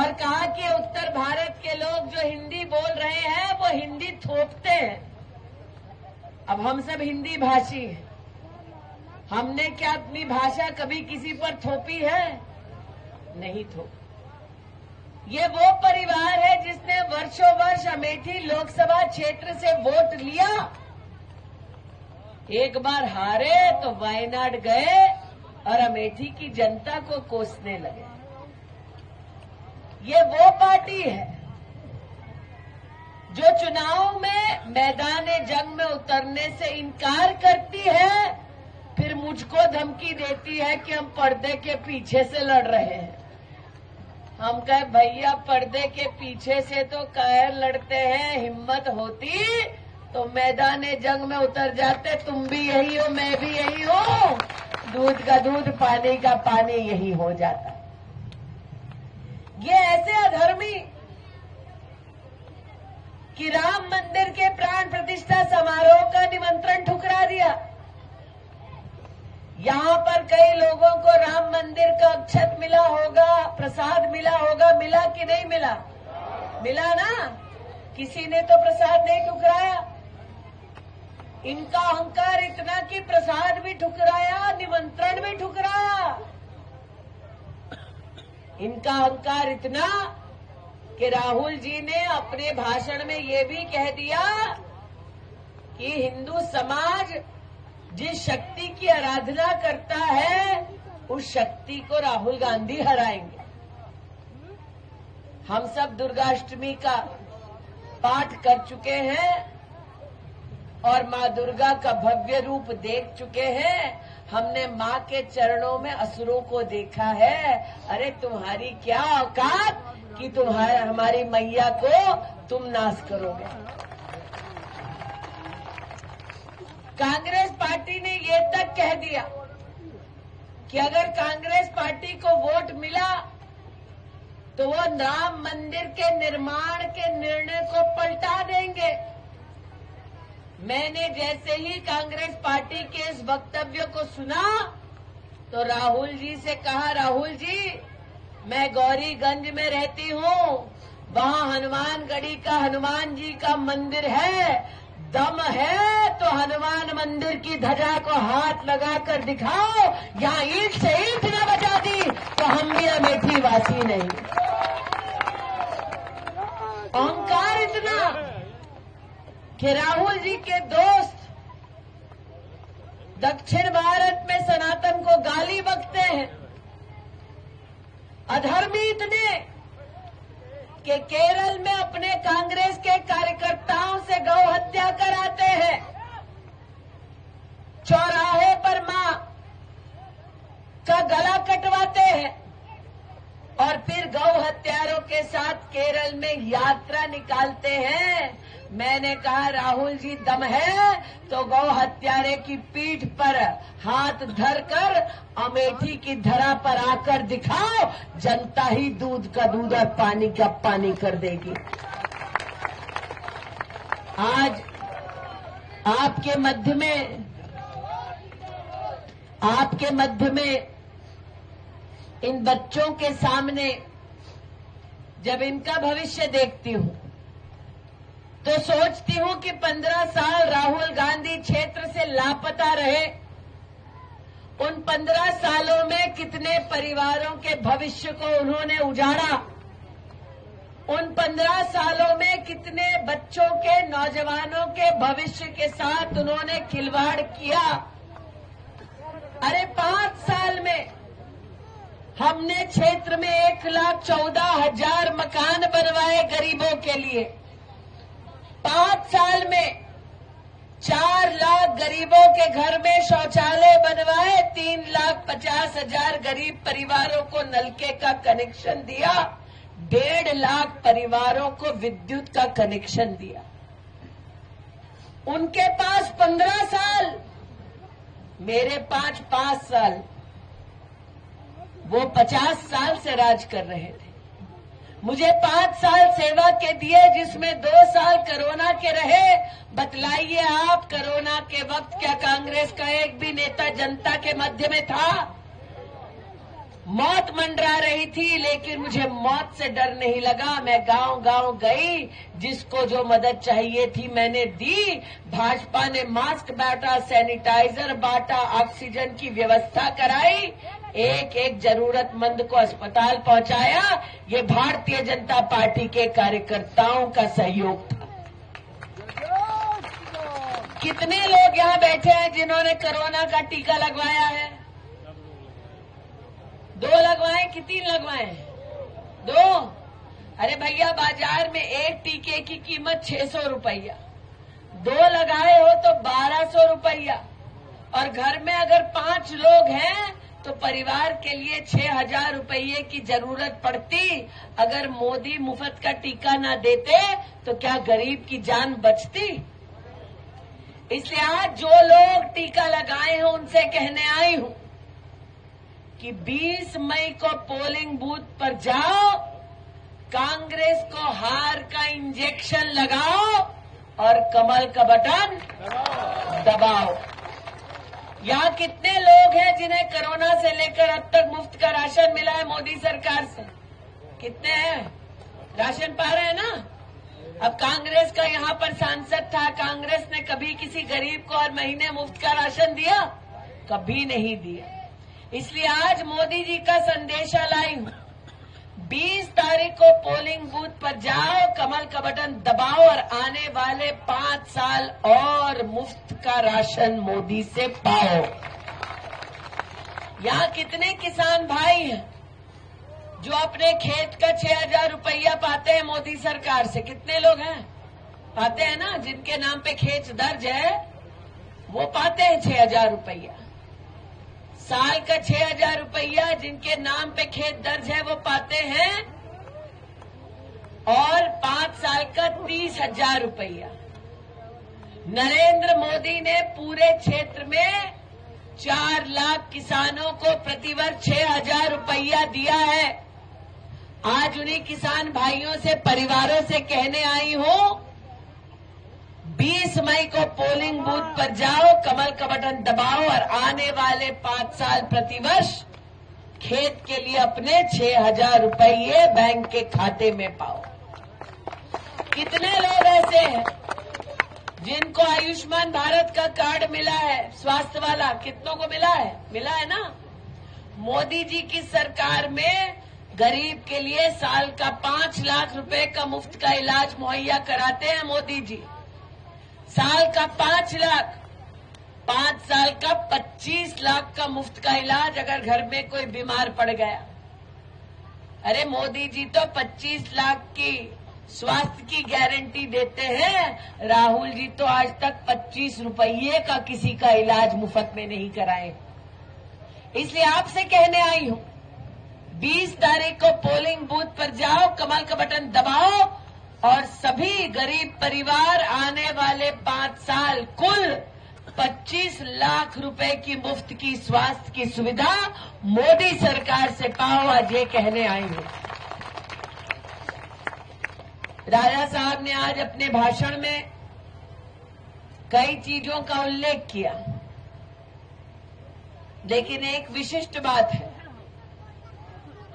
और कहा कि उत्तर भारत के लोग जो हिंदी बोल रहे हैं वो हिंदी थोपते हैं। अब हम सब हिंदी भाषी हैं, हमने क्या अपनी भाषा कभी किसी पर थोपी है? नहीं थोपी। ये वो परिवार है जिसने वर्षों वर्ष अमेठी लोकसभा क्षेत्र से वोट लिया, एक बार हारे तो वायनाड गए और अमेठी की जनता को कोसने लगे। ये वो पार्टी है जो चुनाव में मैदान जंग में उतरने से इनकार करती है, फिर मुझको धमकी देती है कि हम पर्दे के पीछे से लड़ रहे हैं। हम कहे भैया पर्दे के पीछे से तो कायर लड़ते हैं, हिम्मत होती तो मैदान जंग में उतर जाते। तुम भी यही हो, मैं भी यही हूं, दूध का दूध पानी का पानी यही हो जाता। ये ऐसे अधर्मी कि राम मंदिर के प्राण प्रतिष्ठा समारोह का निमंत्रण ठुकरा दिया। यहां पर कई लोगों को राम मंदिर का अक्षत मिला होगा, प्रसाद मिला होगा, मिला कि नहीं मिला? मिला ना? किसी ने तो प्रसाद नहीं ठुकराया। इनका अहंकार इतना कि प्रसाद भी ठुकराया, निमंत्रण भी ठुकराया। इनका अहंकार इतना कि राहुल जी ने अपने भाषण में ये भी कह दिया कि हिंदू समाज जिस शक्ति की आराधना करता है उस शक्ति को राहुल गांधी हराएंगे। हम सब दुर्गाष्टमी का पाठ कर चुके हैं और मां दुर्गा का भव्य रूप देख चुके हैं। हमने मां के चरणों में असुरों को देखा है। अरे तुम्हारी क्या औकात कि हमारी मैया को तुम नाश करोगे। कांग्रेस पार्टी ने ये तक कह दिया कि अगर कांग्रेस पार्टी को वोट मिला तो वो राम मंदिर के निर्माण के निर्णय को पलटा देंगे। मैंने जैसे ही कांग्रेस पार्टी के इस वक्तव्य को सुना तो राहुल जी से कहा, राहुल जी मैं गौरीगंज में रहती हूँ, वहाँ हनुमानगढ़ी का हनुमान जी का मंदिर है, दम है तो हनुमान मंदिर की ध्वजा को हाथ लगाकर दिखाओ। यहाँ ईंट से ईंट न बचा दी तो हम भी अमेठी वासी नहीं। अहंकार इतना कि राहुल जी के दोस्त दक्षिण भारत में सनातन को गाली बकते हैं। अधर्मी इतने कि केरल में अपने कांग्रेस के कार्यकर्ताओं से गौ हत्या कराते हैं, चौराहे पर मां का गला कटवाते हैं और फिर गौ हत्यारों के साथ केरल में यात्रा निकालते हैं। मैंने कहा राहुल जी दम है तो गौ हत्यारे की पीठ पर हाथ धरकर अमेठी की धरा पर आकर दिखाओ, जनता ही दूध का दूध और पानी का पानी कर देगी। आज आपके मध्य में इन बच्चों के सामने जब इनका भविष्य देखती हूं तो सोचती हूं कि 15 साल राहुल गांधी क्षेत्र से लापता रहे। उन 15 सालों में कितने परिवारों के भविष्य को उन्होंने उजाड़ा। उन 15 सालों में कितने बच्चों के, नौजवानों के भविष्य के साथ उन्होंने खिलवाड़ किया। अरे 5 साल में हमने क्षेत्र में 1,14,000 मकान बनवाए गरीबों के लिए। 5 साल में 4 लाख गरीबों के घर में शौचालय बनवाए, 3,50,000 गरीब परिवारों को नलके का कनेक्शन दिया, 1.5 लाख परिवारों को विद्युत का कनेक्शन दिया। उनके पास 15 साल, मेरे पास 5 साल। वो 50 साल से राज कर रहे थे। मुझे 5 साल सेवा के दिए जिसमें 2 साल कोरोना के रहे। बतलाइए आप, कोरोना के वक्त क्या कांग्रेस का एक भी नेता जनता के मध्य में था? मौत मंडरा रही थी, लेकिन मुझे मौत से डर नहीं लगा। मैं गांव गांव गई, जिसको जो मदद चाहिए थी मैंने दी। भाजपा ने मास्क बांटा, सैनिटाइजर बांटा, ऑक्सीजन की व्यवस्था कराई, एक एक जरूरतमंद को अस्पताल पहुंचाया। ये भारतीय जनता पार्टी के कार्यकर्ताओं का सहयोग था। कितने लोग यहाँ बैठे हैं जिन्होंने कोरोना का टीका लगवाया है? 2 लगवाए कि 3 लगवाए? 2। अरे भैया, बाजार में एक टीके की कीमत 600 रुपया, 2 लगाए हो तो 1200 रुपया, और घर में अगर 5 लोग हैं तो परिवार के लिए 6000 रुपये की जरूरत पड़ती। अगर मोदी मुफ्त का टीका ना देते तो क्या गरीब की जान बचती? इसलिए आज जो लोग टीका लगाए हैं उनसे कहने आई हूं कि 20 मई को पोलिंग बूथ पर जाओ, कांग्रेस को हार का इंजेक्शन लगाओ और कमल का बटन दबाओ। यहाँ कितने लोग हैं जिन्हें कोरोना से लेकर अब तक मुफ्त का राशन मिला है मोदी सरकार से? कितने हैं? राशन पा रहे हैं ना? अब कांग्रेस का यहाँ पर सांसद था, कांग्रेस ने कभी किसी गरीब को हर महीने मुफ्त का राशन दिया? कभी नहीं दिया। इसलिए आज मोदी जी का संदेशा लाई हूं, 20 तारीख को पोलिंग बूथ पर जाओ, कमल का बटन दबाओ और आने वाले 5 साल और मुफ्त का राशन मोदी से पाओ। यहाँ कितने किसान भाई हैं जो अपने खेत का 6000 रुपया पाते हैं मोदी सरकार से? कितने लोग हैं? पाते हैं ना? जिनके नाम पे खेत दर्ज है वो पाते हैं 6000 रुपया। साल का 6000 रुपया जिनके नाम पे खेत दर्ज है वो पाते हैं, और 5 साल का 30,000 रुपया। नरेंद्र मोदी ने पूरे क्षेत्र में 4 लाख किसानों को प्रतिवर्ष 6000 रुपया दिया है। आज उन्हीं किसान भाइयों से, परिवारों से कहने आई हूं, 20 मई को पोलिंग बूथ पर जाओ, कमल का बटन दबाओ और आने वाले 5 साल प्रतिवर्ष खेत के लिए अपने 6000 रुपये बैंक के खाते में पाओ। कितने लोग ऐसे हैं जिनको आयुष्मान भारत का कार्ड मिला है, स्वास्थ्य वाला? कितनों को मिला है? मिला है ना? मोदी जी की सरकार में गरीब के लिए साल का 5 लाख रुपए का मुफ्त का इलाज मुहैया कराते हैं मोदी जी। साल का 5 लाख, 5 साल का 25 लाख का मुफ्त का इलाज अगर घर में कोई बीमार पड़ गया। अरे मोदी जी तो 25 लाख की स्वास्थ्य की गारंटी देते हैं, राहुल जी तो आज तक 25 रुपये का किसी का इलाज मुफ्त में नहीं कराए। इसलिए आपसे कहने आई हूं, 20 तारीख को पोलिंग बूथ पर जाओ, कमल का बटन दबाओ और सभी गरीब परिवार आने वाले 5 साल कुल 25 लाख रुपए की मुफ्त की स्वास्थ्य की सुविधा मोदी सरकार से पाओ। आज ये कहने आई हूं। राजा साहब ने आज अपने भाषण में कई चीजों का उल्लेख किया, लेकिन एक विशिष्ट बात है,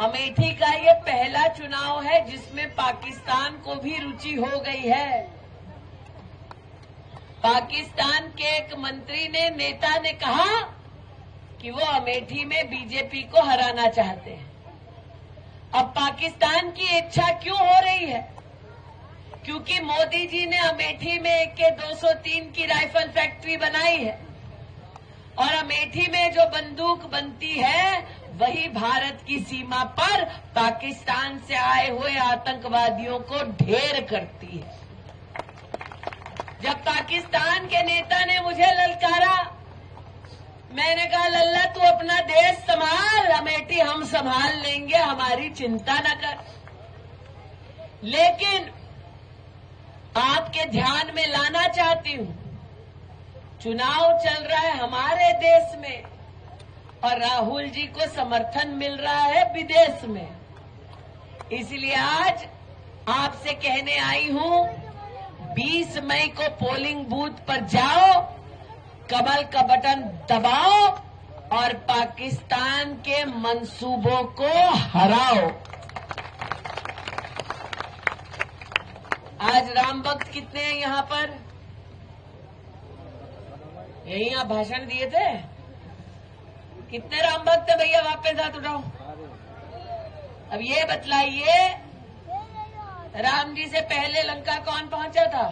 अमेठी का ये पहला चुनाव है जिसमें पाकिस्तान को भी रुचि हो गई है। पाकिस्तान के एक मंत्री ने, नेता ने कहा कि वो अमेठी में बीजेपी को हराना चाहते हैं। अब पाकिस्तान की इच्छा क्यों हो रही है? क्योंकि मोदी जी ने अमेठी में AK 203 की राइफल फैक्ट्री बनाई है, और अमेठी में जो बंदूक बनती है वही भारत की सीमा पर पाकिस्तान से आए हुए आतंकवादियों को ढेर करती है। जब पाकिस्तान के नेता ने मुझे ललकारा, मैंने कहा लल्ला तू अपना देश संभाल, अमेठी हम संभाल लेंगे, हमारी चिंता न कर। लेकिन आपके ध्यान में लाना चाहती हूं, चुनाव चल रहा है हमारे देश में और राहुल जी को समर्थन मिल रहा है विदेश में। इसलिए आज आपसे कहने आई हूं, 20 मई को पोलिंग बूथ पर जाओ, कमल का बटन दबाओ और पाकिस्तान के मंसूबों को हराओ। आज राम भक्त कितने हैं यहाँ पर? यही आप भाषण दिए थे? कितने राम भक्त है भैया? वापस हाथ उठाओ। अब ये बतलाइए, राम जी से पहले लंका कौन पहुंचा था?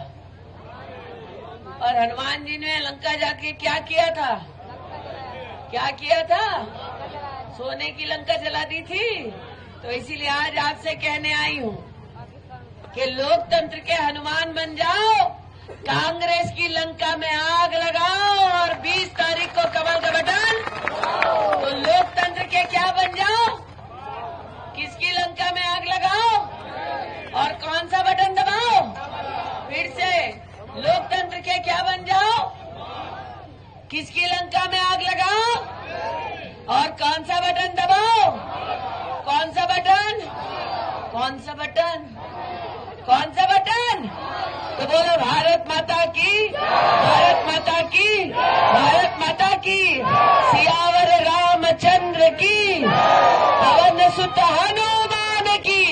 और हनुमान जी ने लंका जाके क्या किया था? क्या किया था? सोने की लंका जला दी थी। तो इसीलिए आज आपसे कहने आई हूं कि लोकतंत्र के हनुमान बन जाओ, कांग्रेस की लंका में आग लगाओ और 20 तारीख को कमल का बटन, तो लोकतंत्र के क्या बन जाओ? किसकी लंका में आग लगाओ और कौन सा बटन दबाओ? फिर से, लोकतंत्र के क्या बन जाओ? किसकी लंका में आग लगाओ और कौन सा बटन दबाओ? कौन सा बटन? कौन सा बटन? कौन सा बटन? तो बोलो भारत माता की, भारत माता की, भारत माता की, सियावर रामचंद्र की, पवन सुत हनुमान की।